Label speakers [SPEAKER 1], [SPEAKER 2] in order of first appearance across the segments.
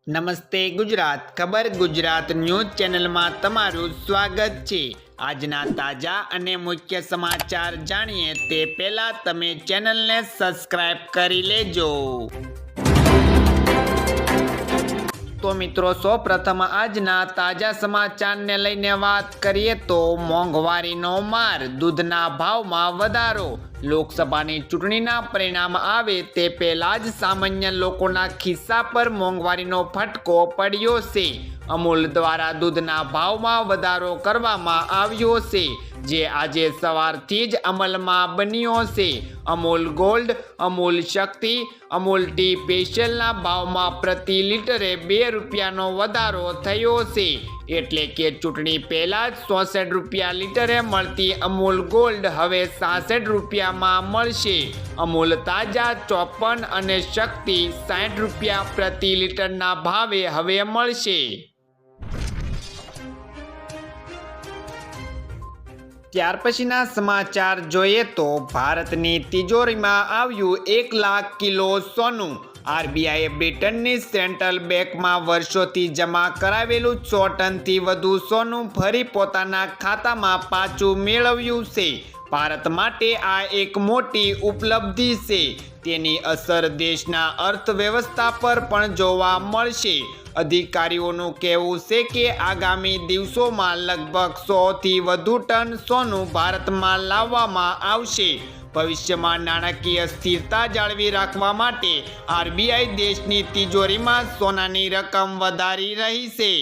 [SPEAKER 1] નમસ્તે ગુજરાત ખબર ગુજરાત ન્યૂઝ ચેનલમાં તમારું સ્વાગત છે। આજના તાજા અને મુખ્ય સમાચાર જાણીએ તે પહેલા તમે ચેનલને સબસ્ક્રાઇબ કરી લેજો। તો મિત્રો સૌપ્રથમ આજના તાજા સમાચારને લઈને વાત કરીએ તો મોંઘવારીનો માર, દૂધના ભાવમાં વધારો। લોકસભાની ચૂંટણીના પરિણામ આવે તે પહેલા જ સામાન્ય લોકોના ખિસ્સા પર મોંઘવારીનો ફટકો પડ્યો છે। અમૂલ દ્વારા દૂધના ભાવમાં વધારો કરવામાં આવ્યો છે, જે આજે સવારથી જ અમલમાં બન્યો છે। અમૂલ ગોલ્ડ, અમૂલ શક્તિ, અમૂલ ટી સ્પેશિયલના ભાવમાં પ્રતિ લિટરે 2 રૂપિયાનો વધારો થયો છે। એટલે કે ચૂંટણી પહેલા જ 64 રૂપિયા લિટરે મળતી અમૂલ ગોલ્ડ હવે 66 રૂપિયામાં મળશે। અમૂલ તાજા 54 અને શક્તિ 60 રૂપિયા પ્રતિ લિટરના ભાવે હવે મળશે। ત્યાર પછીના સમાચાર જોઈએ તો ભારતની તિજોરીમાં આવ્યું 1 લાખ કિલો સોનું। આરબીઆઈએ બ્રિટનની સેન્ટ્રલ બેંકમાં વર્ષોથી જમા કરાવેલું 100 ટનથી વધુ સોનું ફરી પોતાના ખાતામાં પાછું મેળવ્યું છે। ભારત માટે આ એક મોટી ઉપલબ્ધિ છે। તેની અસર દેશના અર્થવ્યવસ્થા પર પણ જોવા મળશે। અધિકારીઓનું કહેવું છે કે આગામી દિવસોમાં લગભગ 100થી વધુ ટન સોનું ભારતમાં લાવવામાં આવશે। ભવિષ્યમાં નાણાકીય સ્થિરતા જાળવી રાખવા માટે આરબીઆઈ દેશની તિજોરીમાં સોનાની રકમ વધારી રહી છે।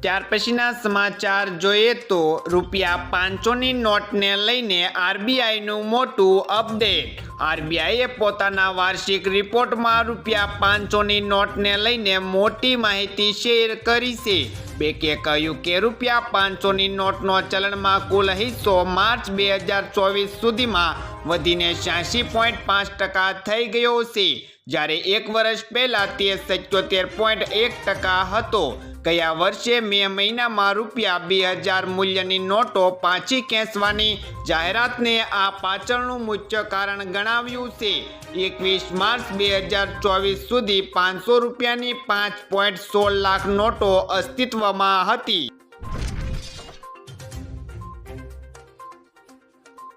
[SPEAKER 1] ત્યાર પછીના સમાચાર જોઈએ તો ₹500ની નોટને લઈને આરબીઆઈનું મોટું અપડેટ। આરબીઆઈએ પોતાના વાર્ષિક રિપોર્ટમાં ₹500ની નોટને લઈને મોટી માહિતી શેર કરી છે। બેંકે કહ્યું કે ₹500ની નોટનો ચલણમાં કુલ હિસ્સો માર્ચ 2024 સુધીમાં વધીને 86.5% થઈ ગયો છે, જ્યારે એક વર્ષ પહેલા તે 77.1% હતો। ગયા વર્ષે મે મહિનામાં ₹2000 મૂલ્યની નોટો પાછી ખેંચવાની જાહેરાતને આ પાછળનું મુખ્ય કારણ ગણાવ્યું છે। 21 માર્ચ 2024 સુધી ₹500ની 5.16 લાખ નોટો અસ્તિત્વમાં હતી।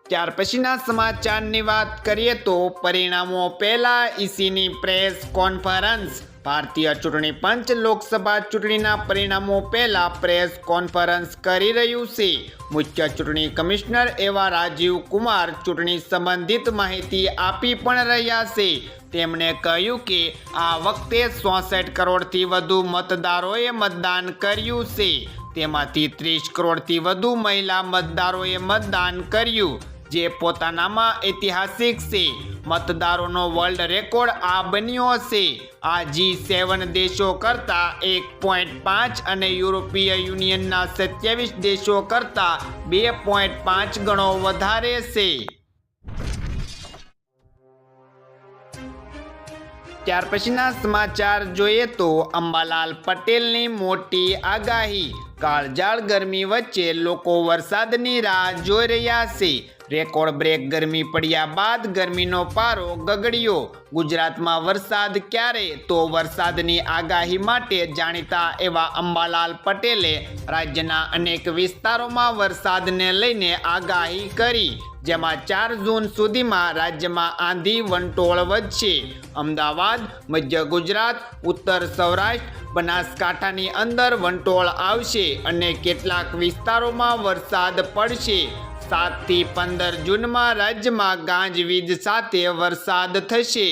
[SPEAKER 1] ત્યાર પછીના સમાચારની વાત કરીએ તો પરિણામો પહેલા ઈસીની પ્રેસ કોન્ફરન્સ। ભારતીય ચૂંટણી પંચ લોકસભા ચૂંટણીના પરિણામો પહેલા પ્રેસ કોન્ફરન્સ કરી રહ્યું છે। મુખ્ય ચૂંટણી કમિશનર એવા રાજીવ કુમાર ચૂંટણી સંબંધિત માહિતી આપી પણ રહ્યા છે। તેમણે કહ્યું કે આ વખતે 66 કરોડથી વધુ મતદારોએ મતદાન કર્યું છે। તેમાંથી 30 કરોડથી વધુ મહિલા મતદારોએ મતદાન કર્યું, જે પોતાનામાં ઐતિહાસિક છે। મતદારોનો વર્લ્ડ રેકોર્ડ આ બન્યો છે। આ G7 દેશો કરતાં 1.5 અને યુરોપીય યુનિયનના 27 દેશો કરતાં 2.5 ગણો વધારે છે। ત્યાર પછીના સમાચાર જોઈએ તો અંબાલાલ પટેલની મોટી આગાહી। કાળઝાળ ગરમી વચ્ચે લોકો વરસાદની રાહ જોઈ રહ્યા છે। રેકોર્ડ બ્રેક ગરમી પડ્યા બાદ ગરમીનો પારો ગગડ્યો। ગુજરાતમાં વરસાદ ક્યારે? તો વરસાદની આગાહી માટે જાણીતા એવા અંબાલાલ પટેલે રાજ્યના અનેક વિસ્તારોમાં વરસાદને લઈને આગાહી કરી, જેમાં 4 જૂન સુધીમાં રાજ્યમાં આંધી વંટોળ વધશે। અમદાવાદ, મધ્ય ગુજરાત, ઉત્તર સૌરાષ્ટ્ર, બનાસકાંઠાની અંદર વંટોળ આવશે અને કેટલાક વિસ્તારોમાં વરસાદ પડશે। 7 થી 15 જૂનમાં રાજ્યમાં ગાજવીજ સાથે વરસાદ થશે।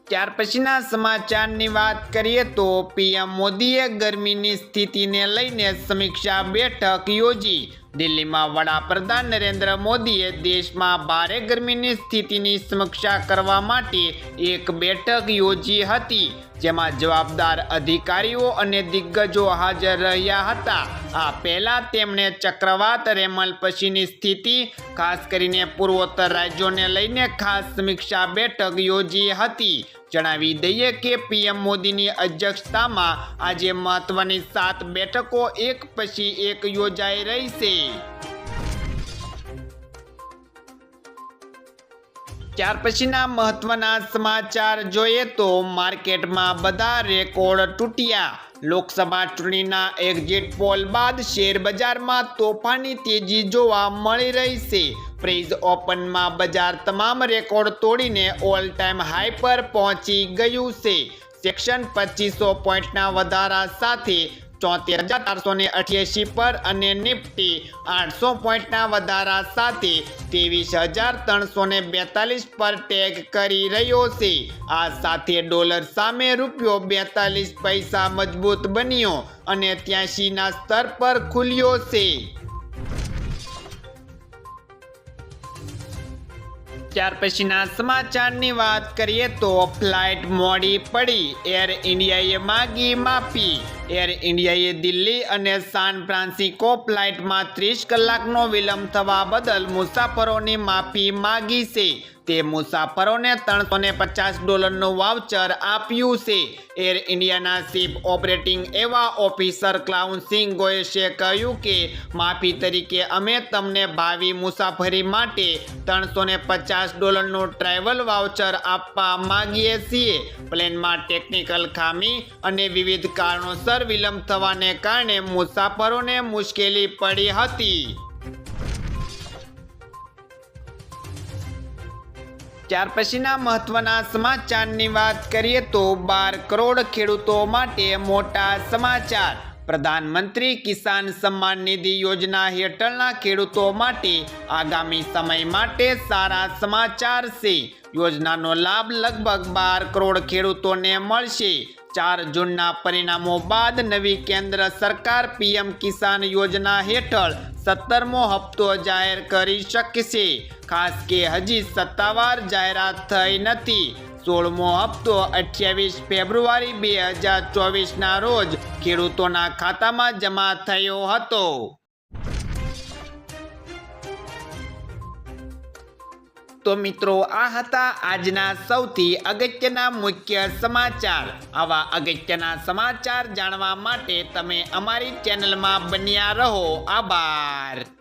[SPEAKER 1] ત્યાર પછીના સમાચારની વાત કરીએ તો પીએમ મોદીએ ગરમીની સ્થિતિને લઈને સમીક્ષા બેઠક યોજી। દિલ્હીમાં વડાપ્રધાન નરેન્દ્ર મોદીએ દેશમાં ભારે ગરમીની સ્થિતિની સમીક્ષા કરવા માટે એક બેઠક યોજી હતી, જેમાં જવાબદાર અધિકારીઓ અને દિગ્ગજો હાજર રહ્યા હતા। આ પહેલા તેમણે ચક્રવાત રેમલ પછીની સ્થિતિ, ખાસ કરીને પૂર્વોત્તર રાજ્યોને લઈને ખાસ સમીક્ષા બેઠક યોજી હતી। જણાવી દઈએ કે પીએમ મોદીની અધ્યક્ષતામાં આજે મહત્વની 7 બેઠકો એક પછી એક યોજાઈ રહી છે। ત્યાર પછીના મહત્વના સમાચાર જોઈએ તો માર્કેટમાં બધા રેકોર્ડ તૂટ્યા. લોકસભા ચૂંટણીના એક્ઝિટ પોલ બાદ શેર બજારમાં તોફાની તેજી જોવા મળી રહી છે. પ્રીઝ ઓપનમાં બજાર તમામ રેકોર્ડ તોડીને ઓલ ટાઈમ હાઈ પર પહોંચી ગયું છે. સેક્શન 2500 પોઈન્ટના વધારા સાથે 74,488 પર અને નિફ્ટી 800 પોઈન્ટના વધારા સાથે 23,342 પર ટેગ કરી રહ્યો છે. આ સાથે ડોલર સામે રૂપિયો 42 પૈસા મજબૂત બન્યો અને 83ના સ્તર પર ખુલ્યો છે. ત્યાર પછીના સમાચારની વાત કરીએ તો ફ્લાઇટ મોડી પડી. એર ઇન્ડિયાએ માગી માફી. એર ઇન્ડિયાએ દિલ્હી અને સાન ફ્રાન્સિસ્કો ફ્લાઇટમાં 30 કલાકનો વિલંબ થવા બદલ મુસાફરોની માફી માગી છે. તે મુસાફરોને $350નું વાઉચર આપ્યું છે. એર ઇન્ડિયાના ચીફ ઓપરેટિંગ એવા ઓફિસર ક્લાઉન સિંહ ગોયશે કહ્યું કે માફી તરીકે અમે તમને ભાવિ મુસાફરી માટે $350નું ટ્રાવેલ વાઉચર આપવા માંગીએ છીએ. પ્લેનમાં ટેકનિકલ ખામી અને વિવિધ કારણોસર વિલંબ થવાને કારણે મુસાફરોને મુશ્કેલી પડી હતી. ત્યાર પછીના મહત્વના સમાચારની વાત કરીએ તો 12 કરોડ ખેડૂતો માટે મોટા સમાચાર. પ્રધાનમંત્રી કિસાન સન્માન નિધિ યોજના હેઠળના ખેડૂતો માટે આગામી સમય માટે સારા સમાચાર છે. યોજનાનો લાભ લગભગ 12 કરોડ ખેડૂતોને મળશે. 4 જૂનના પરિણામો બાદ નવી કેન્દ્ર સરકાર પીએમ કિસાન યોજના હેઠળ 17મો હપ્તો જાહેર કરી શકશે. ખાસ કે હજી સત્તાવાર જાહેરાત થઈ નથી. 16મો હપ્તો 28 ફેબ્રુઆરી 2024ના રોજ ખેડૂતોના ખાતામાં જમા થયો હતો. તો મિત્રો, આ હતા આજના સૌથી અગત્યના મુખ્ય સમાચાર. આવા અગત્યના સમાચાર જાણવા માટે તમે અમારી ચેનલમાં બન્યા રહો. આભાર.